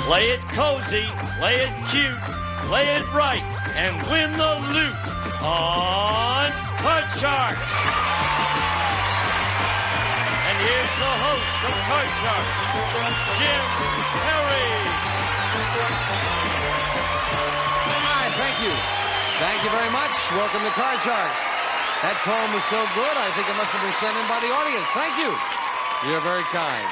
Play it cozy, play it cute, play it right, and win the loot on Card Sharks. And here's the host of Card Sharks, Jim Perry. Hi, thank you. Thank you very much. Welcome to Card Sharks. That poem was so good, I think it must have been sent in by the audience. Thank you. You're very kind.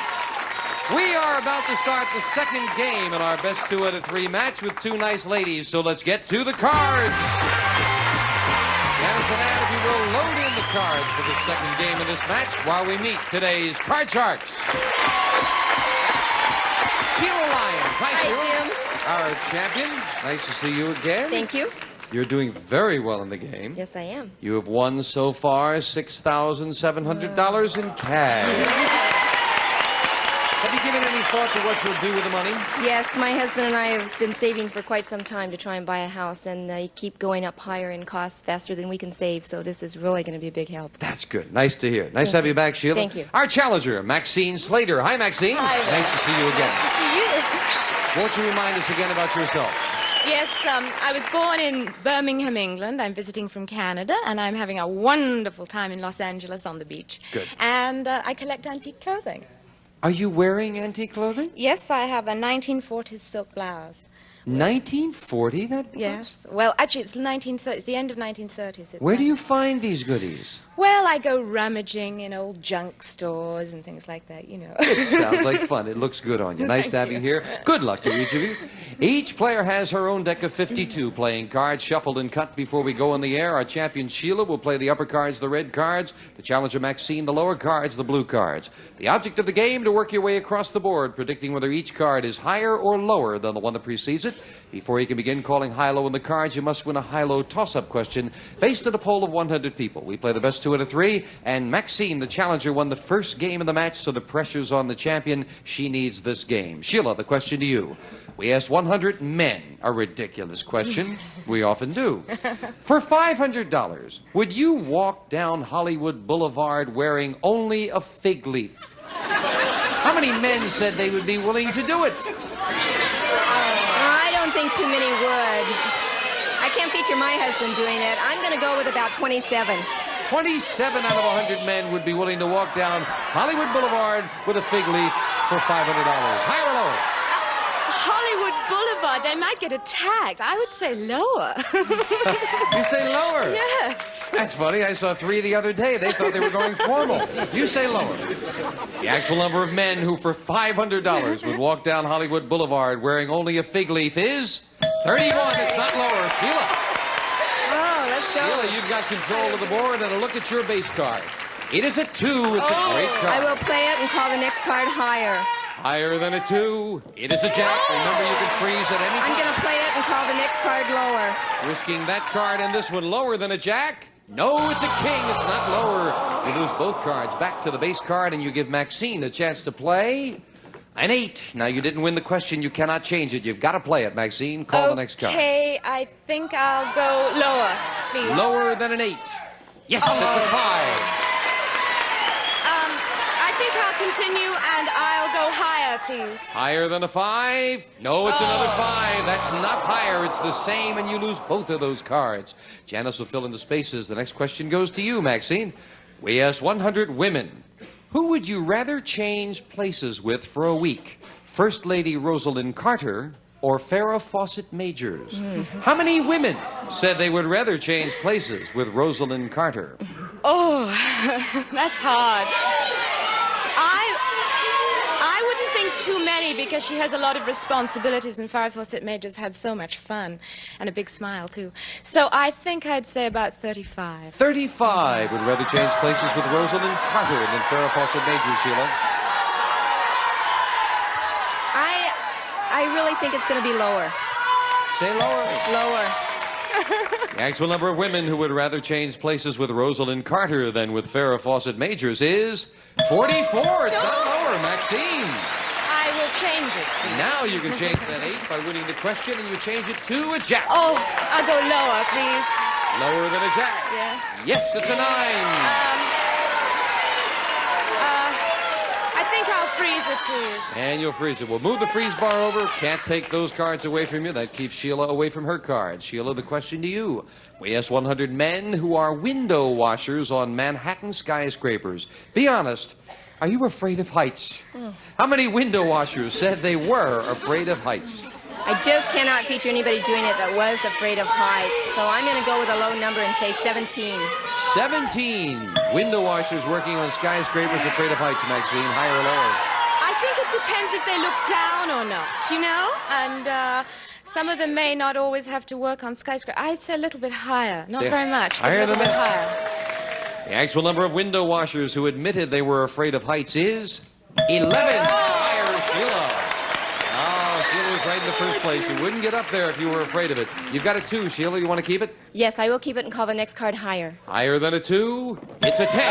We are about to start the second game in our best 2 out of 3 match with 2 nice ladies, so let's get to the cards. Janice and Ann, if you will, load in the cards for the second game of this match while we meet today's Card Sharks. Sheila Lyons. Hi, Sheila. Jim. Our champion. Nice to see you again. Thank you. You're doing very well in the game. Yes, I am. You have won so far $6,700 in cash. Have you given any thought to what you'll do with the money? Yes, my husband and I have been saving for quite some time to try and buy a house, and they keep going up higher in costs faster than we can save, so this is really going to be a big help. That's good. Nice to hear. Nice to have you back, Sheila. Thank you. Our challenger, Maxine Slater. Hi, Maxine. Hi. Nice to see you again. Nice to see you. Won't you remind us again about yourself? Yes, I was born in Birmingham, England. I'm visiting from Canada, and I'm having a wonderful time in Los Angeles on the beach. Good. And I collect antique clothing. Are you wearing antique clothing? Yes, I have a 1940s silk blouse. 1940, that was? Yes. Well, actually, it's the end of 1930s. Where do you find these goodies? Well, I go rummaging in old junk stores and things like that, you know. It sounds like fun. It looks good on you. Nice to have you here. Good luck to each of you. Each player has her own deck of 52 playing cards, shuffled and cut before we go on the air. Our champion Sheila will play the upper cards, the red cards. The challenger Maxine, the lower cards, the blue cards. The object of the game, to work your way across the board, predicting whether each card is higher or lower than the one that precedes it. Before you can begin calling high-low in the cards, you must win a high-low toss-up question based on a poll of 100 people. We play the best 2 out of 3, and Maxine, the challenger, won the first game of the match, so the pressure's on the champion. She needs this game. Sheila, the question to you. We asked 100 men a ridiculous question. We often do. For $500, would you walk down Hollywood Boulevard wearing only a fig leaf? How many men said they would be willing to do it? I don't think too many would. I can't feature my husband doing it. I'm going to go with about 27. 27 out of 100 men would be willing to walk down Hollywood Boulevard with a fig leaf for $500. Higher or lower? Hollywood Boulevard, they might get attacked. I would say lower. You say lower? Yes. That's funny. I saw 3 the other day. They thought they were going formal. You say lower. The actual number of men who for $500 would walk down Hollywood Boulevard wearing only a fig leaf is 31. It's not lower. Sheila. Oh, let's go. Sheila, you've got control of the board, and a look at your base card. It is a 2. It's a great card. I will play it and call the next card higher. Higher than a 2. It is a jack. Remember, you can freeze at any time. I'm going to play it and call the next card lower. Risking that card and this one lower than a jack? No, it's a king. It's not lower. You lose both cards back to the base card, and you give Maxine a chance to play an 8. Now, you didn't win the question. You cannot change it. You've got to play it, Maxine. Call the next card. Okay, I think I'll go lower, please. Lower than an 8. Yes, it's a 5. I think I'll continue, and I'll go higher, please. Higher than a 5? No, it's another 5. That's not higher. It's the same, and you lose both of those cards. Janice will fill in the spaces. The next question goes to you, Maxine. We asked 100 women. Who would you rather change places with for a week? First Lady Rosalind Carter or Farrah Fawcett Majors? How many women said they would rather change places with Rosalind Carter? Oh, that's hard. I wouldn't think too many because she has a lot of responsibilities, and Farrah Fawcett Majors had so much fun and a big smile too. So I think I'd say about 35. 35 would rather change places with Rosalind Carter than Farrah Fawcett Majors, Sheila. I really think it's going to be lower. Say lower. Lower. The actual number of women who would rather change places with Rosalind Carter than with Farrah Fawcett Majors is 44. It's not lower, Maxine. I will change it. Now you can change that 8 by winning the question, and you change it to a jack. Oh, I'll go lower, please. Lower than a jack. Yes. Yes, it's a 9. I think I'll freeze it, please. And you'll freeze it. We'll move the freeze bar over. Can't take those cards away from you. That keeps Sheila away from her cards. Sheila, the question to you. We asked 100 men who are window washers on Manhattan skyscrapers. Be honest. Are you afraid of heights? How many window washers said they were afraid of heights? I just cannot feature anybody doing it that was afraid of heights. So I'm going to go with a low number and say 17. 17 window washers working on skyscrapers afraid of heights, Maxine. Higher or lower? I think it depends if they look down or not, you know? And some of them may not always have to work on skyscrapers. I'd say a little bit higher. Not very much, but higher a little than bit that? higher. The actual number of window washers who admitted they were afraid of heights is 11. Higher, Sheila. Oh, Sheila was right in the first place. You wouldn't get up there if you were afraid of it. You've got a 2, Sheila. You want to keep it? Yes, I will keep it and call the next card higher. Higher than a 2? It's a 10.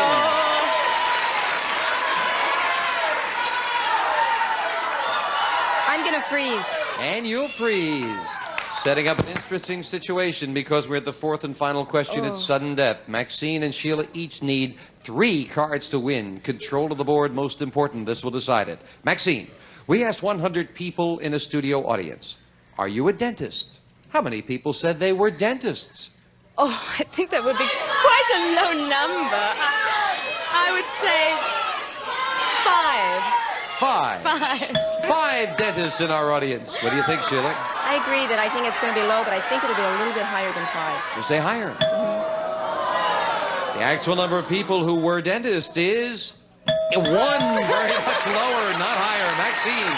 I'm going to freeze. And you'll freeze. Setting up an interesting situation because we're at the 4th and final question. It's sudden death. Maxine and Sheila each need 3 cards to win. Control of the board, most important. This will decide it. Maxine, we asked 100 people in a studio audience. Are you a dentist? How many people said they were dentists? Oh, I think that would be quite a low number. I would say 5. 5 dentists in our audience. What do you think, Sheila? I agree that I think it's going to be low, but I think it'll be a little bit higher than 5. You say higher. The actual number of people who were dentists is 1. Very much lower, not higher. Maxine.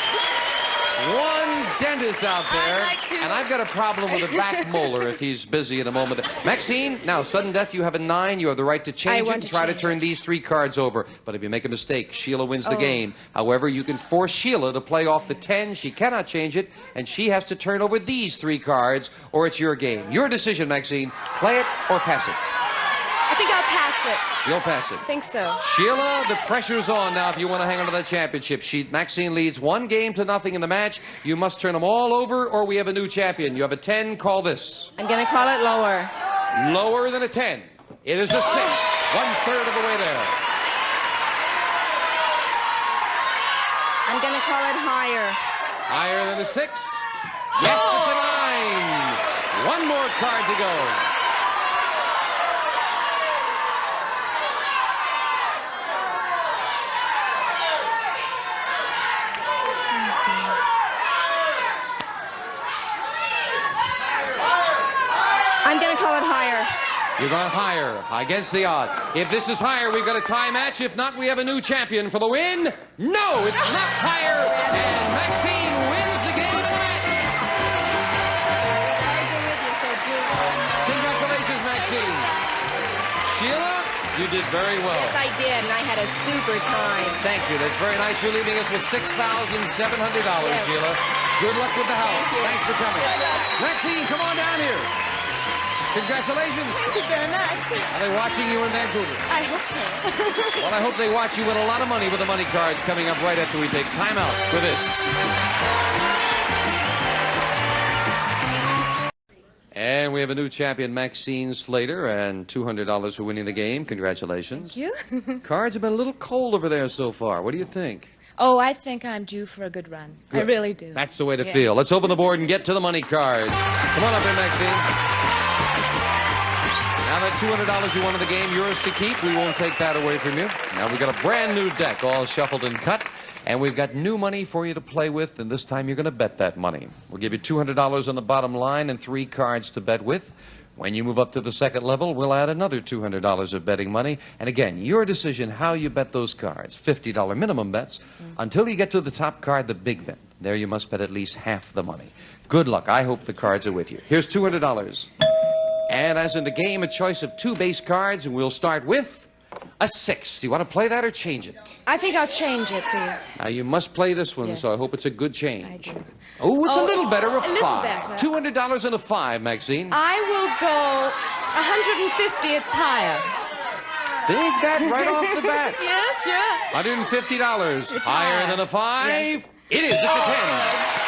1 dentist out there. I'd like to. And I've got a problem with a back molar if he's busy in a moment. Maxine, now, sudden death, you have a 9. You have the right to change it and try to turn these 3 cards over. But if you make a mistake, Sheila wins the game. However, you can force Sheila to play off the 10. She cannot change it, and she has to turn over these 3 cards, or it's your game. Your decision, Maxine. Play it or pass it. I think I'll pass it. You'll pass it. I think so. Sheila, the pressure's on now if you want to hang on to that championship. Maxine leads 1 game to nothing in the match. You must turn them all over or we have a new champion. You have a 10. Call this. I'm going to call it lower. Lower than a 10. It is a 6. 1/3 of the way there. I'm going to call it higher. Higher than a 6? Yes, it's a 9. 1 more card to go. I'm going to call it higher. You're going higher, against the odds. If this is higher, we've got a tie match. If not, we have a new champion for the win. No, it's not higher. And Maxine wins the game of the match. Congratulations, Maxine. Sheila, you did very well. Yes, I did, and I had a super time. Thank you. That's very nice. You're leaving us with $6,700, Sheila. Good luck with the house. Thanks for coming. Maxine, come on down here. Congratulations. Thank you very much. Are they watching you in Vancouver? I hope so. Well, I hope they watch you win a lot of money with the money cards coming up right after we take time out for this. And we have a new champion, Maxine Slater, and $200 for winning the game. Congratulations. Thank you. Cards have been a little cold over there so far. What do you think? Oh, I think I'm due for a good run. Good. I really do. That's the way to feel. Let's open the board and get to the money cards. Come on up here, Maxine. Now that $200 you won in the game, yours to keep. We won't take that away from you. Now we've got a brand new deck, all shuffled and cut. And we've got new money for you to play with, and this time you're going to bet that money. We'll give you $200 on the bottom line and 3 cards to bet with. When you move up to the second level, we'll add another $200 of betting money. And again, your decision how you bet those cards. $50 minimum bets until you get to the top card, the big bet. There you must bet at least half the money. Good luck. I hope the cards are with you. Here's $200. And as in the game, a choice of 2 base cards, and we'll start with a 6. Do you want to play that or change it? I think I'll change it, please. Now, you must play this one, Yes. so I hope it's a good change. I do. Oh, it's a little it's better, a a little 5. better. $200 and a 5, Maxine. I will go 150. It's higher. Big bet right off the bat. Yes, sure. $150. It's Higher higher. than a 5? Yes. It is at the 10.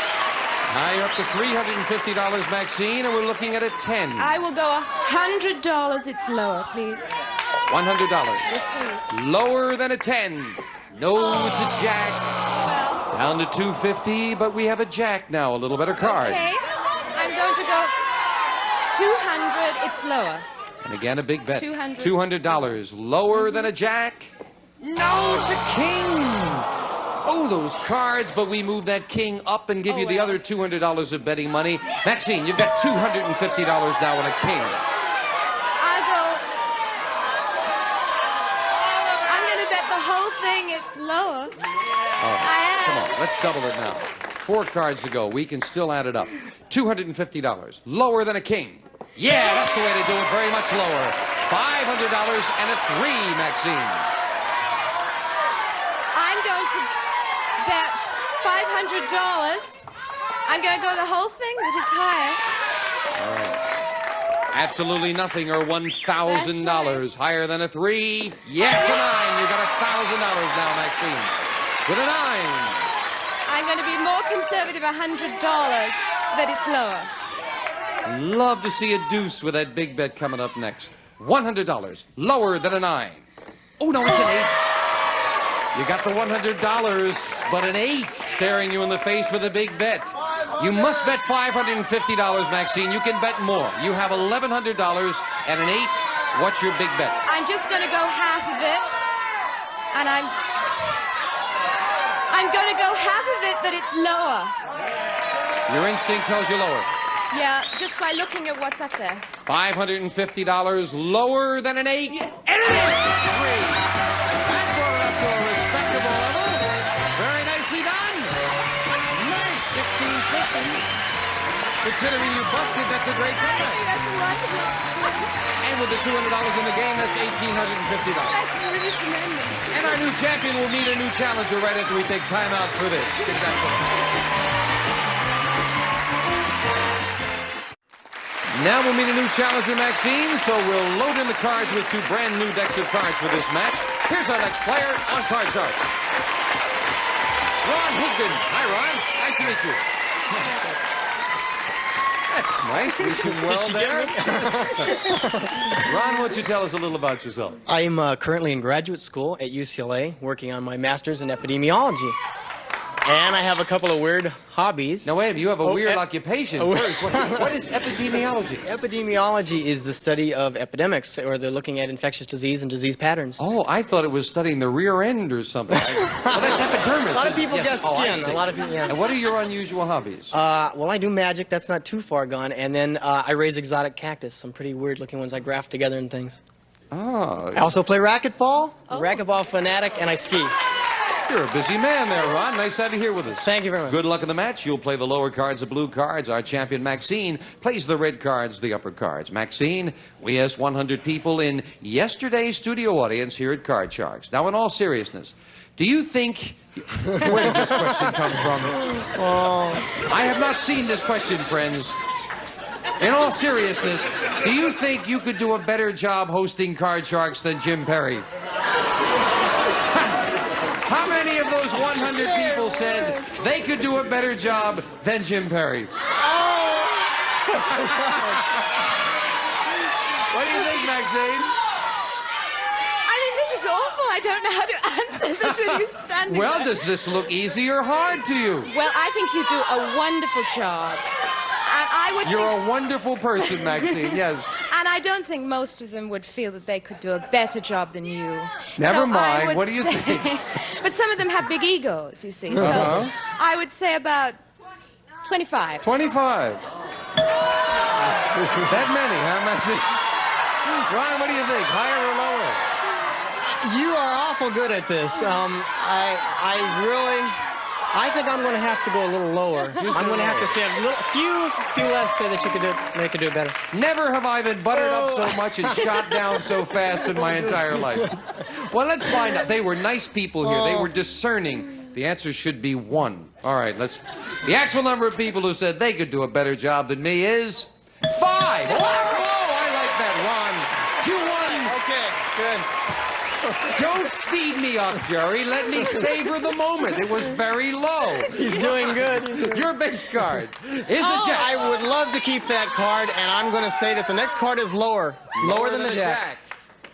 Now you're up to $350, Maxine, and we're looking at a 10. I will go $100. It's lower, please. $100. Yes, please. Lower than a 10. No, it's a jack. Down to 250, but we have a jack now, a little better card. Okay, I'm going to go 200. It's lower. And again, a big bet. $200. Lower than a jack. No, it's a king. Oh, those cards, but we move that king up and give you the other $200 of betting money. Maxine, you've got $250 now on a king. I'm going to bet the whole thing it's lower. Come on, let's double it now. 4 cards to go. We can still add it up. $250. Lower than a king. Yeah, that's the way to do it. Very much lower. $500 and a 3, Maxine. I'm going to bet $500. I'm going to go the whole thing, that is higher. All right. Absolutely nothing or $1,000. Higher than a 3. Yeah, it's a 9. You got $1,000 now, Maxine. With a 9. I'm going to be more conservative, $100, that it's lower. Love to see a deuce with that big bet coming up next. $100. Lower than a 9. Oh, no, it's an 8. You got the $100, but an 8 staring you in the face with a big bet. You must bet $550, Maxine. You can bet more. You have $1,100 and an 8. What's your big bet? I'm just going to go half of it, and I'm going to go half of it that it's lower. Your instinct tells you lower. Yeah, just by looking at what's up there. $550 lower than an 8. And an 8! 3. That brought it up to a respectable level. Very nicely done. Nice. 1650. Considering you busted, that's a great comeback. That's wonderful. And with the $200 in the game, that's $1,850. That's really tremendous. And our new champion will meet a new challenger right after we take time out for this. Get back to it. Now we'll meet a new challenger, Maxine, so we'll load in the cards with 2 brand new decks of cards for this match. Here's our next player on Card Shark. Ron Higdon. Hi, Ron. Nice to meet you. That's nice. Wish you well there. Ron, why don't you tell us a little about yourself? I'm currently in graduate school at UCLA working on my master's in epidemiology. And I have a couple of weird hobbies. Now, wait, you have a weird occupation first. What is epidemiology? Epidemiology is the study of epidemics, or they're looking at infectious disease and disease patterns. Oh, I thought it was studying the rear end or something. Well, that's epidermis. A lot of people guess skin. A lot of people, yeah. And what are your unusual hobbies? Well, I do magic. That's not too far gone. And then I raise exotic cactus, some pretty weird-looking ones I graft together and things. Oh. I also play racquetball, racquetball fanatic, and I ski. You're a busy man there, Ron. Nice to have you here with us. Thank you very much. Good luck in the match. You'll play the lower cards, the blue cards. Our champion, Maxine, plays the red cards, the upper cards. Maxine, we asked 100 people in yesterday's studio audience here at Card Sharks. Now, in all seriousness, do you think... Where did this question come from? I have not seen this question, friends. In all seriousness, do you think you could do a better job hosting Card Sharks than Jim Perry? How many of those 100 people said they could do a better job than Jim Perry? What do you think, Maxine? I mean, this is awful. I don't know how to answer this with you standing Well, there. does this look easy or hard to you? Well, I think you do a wonderful job. And I would You're think... a wonderful person, Maxine, yes. And I don't think most of them would feel that they could do a better job than you. Never So mind. I would What do you say- think? But some of them have big egos, you see. So I would say about 25. 25. That many, huh, Maxine? Ron, what do you think? Higher or lower? You are awful good at this. I think I'm going to have to go a little lower. I'm going to have to say a few less say that you could do they could do it better. Never have I been buttered up so much and shot down so fast in my entire life. Well, let's find out. They were nice people here. They were discerning. The answer should be 1. All right, let's... The actual number of people who said they could do a better job than me is 5. Oh, I like that, Ron. 2-1. Okay, good. Don't speed me up, Jerry. Let me savor the moment. It was very low. He's doing good. Your base card is a jack. I would love to keep that card, and I'm going to say that the next card is lower. Lower than the jack.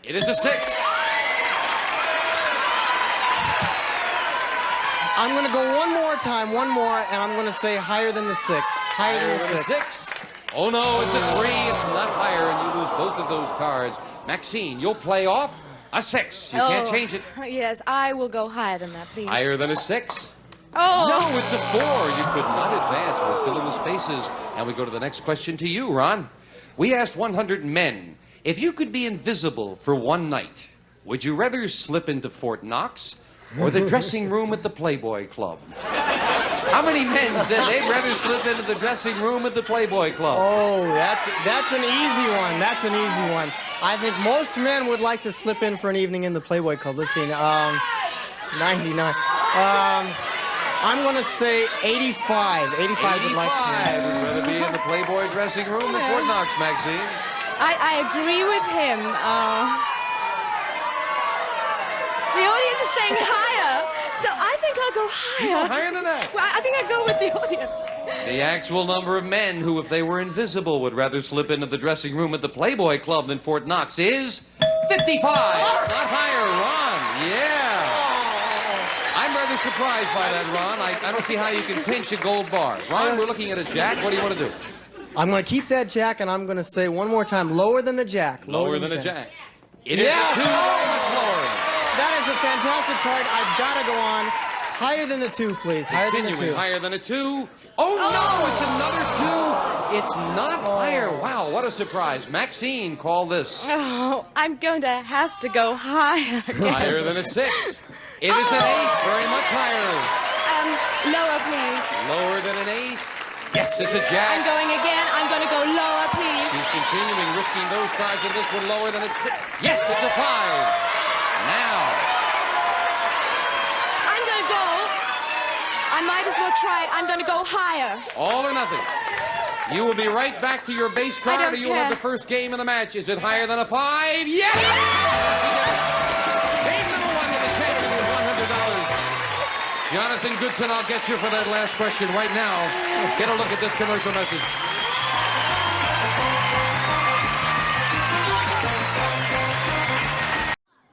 It is a 6. I'm going to go one more time, and I'm going to say higher than the 6. Higher than the 6. Oh, no, it's a 3. It's not higher, and you lose both of those cards. Maxine, you'll play off a 6. You can't change it. Yes, I will go higher than that, please. Higher than a 6. Oh. No, it's a 4. You could not advance. We'll fill in the spaces. And we go to the next question to you, Ron. We asked 100 men, if you could be invisible for one night, would you rather slip into Fort Knox or the dressing room at the Playboy Club? How many men said they'd rather slip into the dressing room at the Playboy Club? Oh, that's an easy one. That's an easy one. I think most men would like to slip in for an evening in the Playboy Club. Let's see, 99. I'm going to say 85. 85 would like to. Would rather be in the Playboy dressing room than Fort Knox, Maxine. I agree with him. The audience is saying higher, so I think I'll go higher. Higher than that. Well, I think I'll go with the audience. The actual number of men who, if they were invisible, would rather slip into the dressing room at the Playboy Club than Fort Knox is 55. Not higher, Ron. Yeah. I'm rather surprised by that, Ron. I don't see how you can pinch a gold bar. Ron, we're looking at a jack. What do you want to do? I'm going to keep that jack, and I'm going to say one more time, lower than the jack. Lower than a jack. It is a 2, much lower. That is a fantastic card. I've got to go on. Higher than the 2, please. Higher than the 2. Higher than a 2. Oh, no, it's another 2. It's not higher. Wow, what a surprise. Maxine, call this. Oh, I'm going to have to go higher. Higher than a 6. It is an ace, very much higher. Lower, please. Lower than an ace. Yes, it's a jack. I'm going again. I'm going to go lower, please. She's continuing, risking those cards, and this one lower than a 10. Yes, it's a 5. Now. I'm going to go. I might as well try it. I'm going to go higher. All or nothing. You will be right back to your base card, or you'll have the first game of the match. Is it higher than a 5? Yes! Game number 1 with the champion with $100. Jonathan Goodson, I'll get you for that last question right now. Get a look at this commercial message.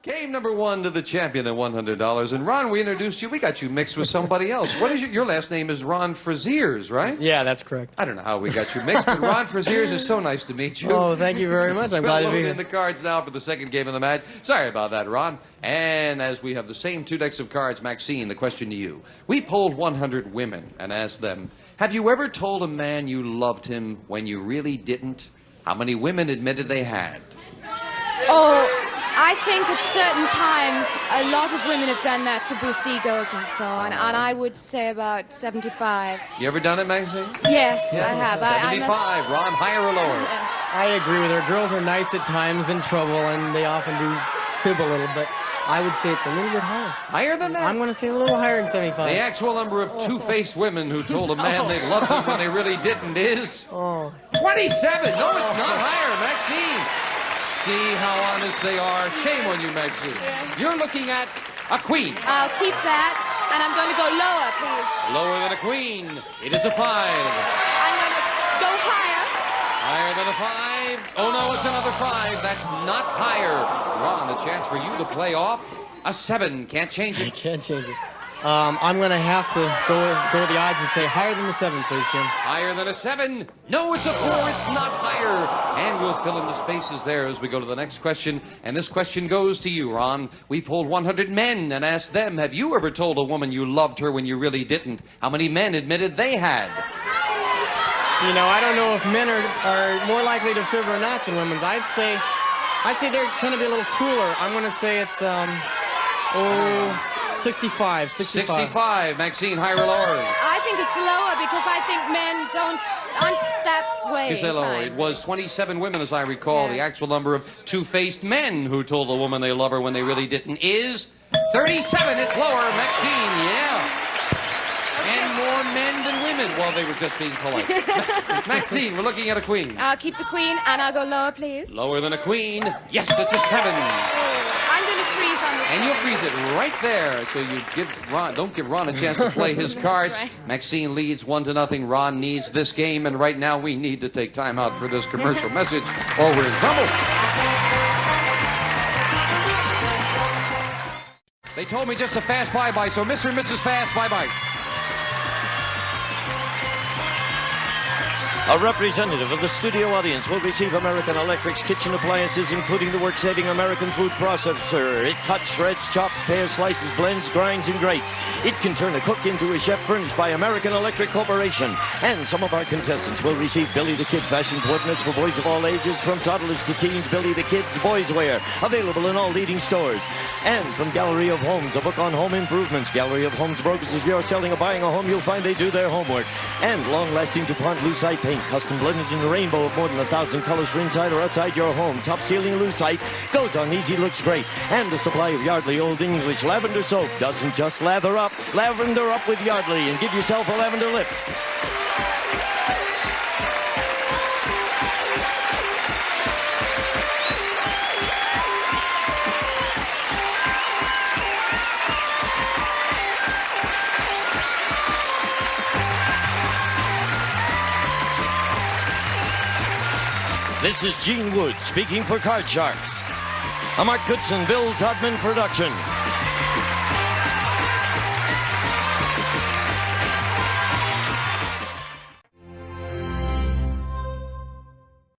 Game number 1 to the champion at $100. And Ron, we introduced you. We got you mixed with somebody else. What is your last name is Ron Fraziers, right? Yeah, that's correct. I don't know how we got you mixed, but Ron Fraziers is so nice to meet you. Oh, thank you very much. I'm glad to be here. In the cards now for the second game of the match. Sorry about that, Ron. And as we have the same 2 decks of cards, Maxine, the question to you. We polled 100 women and asked them, have you ever told a man you loved him when you really didn't? How many women admitted they had? Oh, I think at certain times a lot of women have done that to boost egos and so on, and I would say about 75. You ever done it, Maxine? Yes, I have. 75. Ron, higher or lower? Yes. I agree with her. Girls are nice at times in trouble, and they often do fib a little, but I would say it's a little bit higher. Higher than that? I'm going to say a little higher than 75. The actual number of two-faced women who told a man they loved him when they really didn't is 27. No, it's not higher, Maxine. See how honest they are. Shame on you, Maxine. Yeah. You're looking at a queen. I'll keep that, and I'm going to go lower, please. Lower than a queen. It is a 5. I'm going to go higher. Higher than a 5. Oh, no, it's another 5. That's not higher. Ron, a chance for you to play off a 7. Can't change I it. can't change it. I'm going to have to go with the odds and say higher than the 7, please, Jim. Higher than a 7. No, it's a 4. It's not higher. And we'll fill in the spaces there as we go to the next question. And this question goes to you, Ron. We polled 100 men and asked them, have you ever told a woman you loved her when you really didn't? How many men admitted they had? You know, I don't know if men are more likely to fib or not than women. I'd say they tend to be a little crueler. I'm going to say it's 65. 65. Maxine, higher or lower? I think it's lower because I think men aren't that way. You say lower. It was 27 women, as I recall. Yes. The actual number of two-faced men who told a woman they love her when they really didn't is 37. It's lower. Maxine, yeah. And more men than women. Well, they were just being polite. Maxine, we're looking at a queen. I'll keep the queen, and I'll go lower, please. Lower than a queen. Yes, it's a 7. I'm going to freeze on this. And you'll freeze it right there. So you don't give Ron a chance to play his cards. Right. Maxine leads 1-0. Ron needs this game, and right now we need to take time out for this commercial message, or we're in trouble. They told me just a fast bye-bye, so Mr. and Mrs. Fast, bye-bye. A representative of the studio audience will receive American Electric's kitchen appliances, including the work-saving American food processor. It cuts, shreds, chops, pares, slices, blends, grinds, and grates. It can turn a cook into a chef, furnished by American Electric Corporation. And some of our contestants will receive Billy the Kid fashion coordinates for boys of all ages, from toddlers to teens. Billy the Kid's boys wear, available in all leading stores. And from Gallery of Homes, a book on home improvements. Gallery of Homes brokers, if you're selling or buying a home, you'll find they do their homework. And long-lasting DuPont Lucite paint, custom blended in a rainbow of more than 1,000 colors for inside or outside your home. Top sealing Lucite goes on easy, looks great. And a supply of Yardley Old English lavender soap doesn't just lather up. Lavender up with Yardley and give yourself a lavender lip. This is Gene Wood speaking for Card Sharks. A Mark Goodson-Bill Todman production.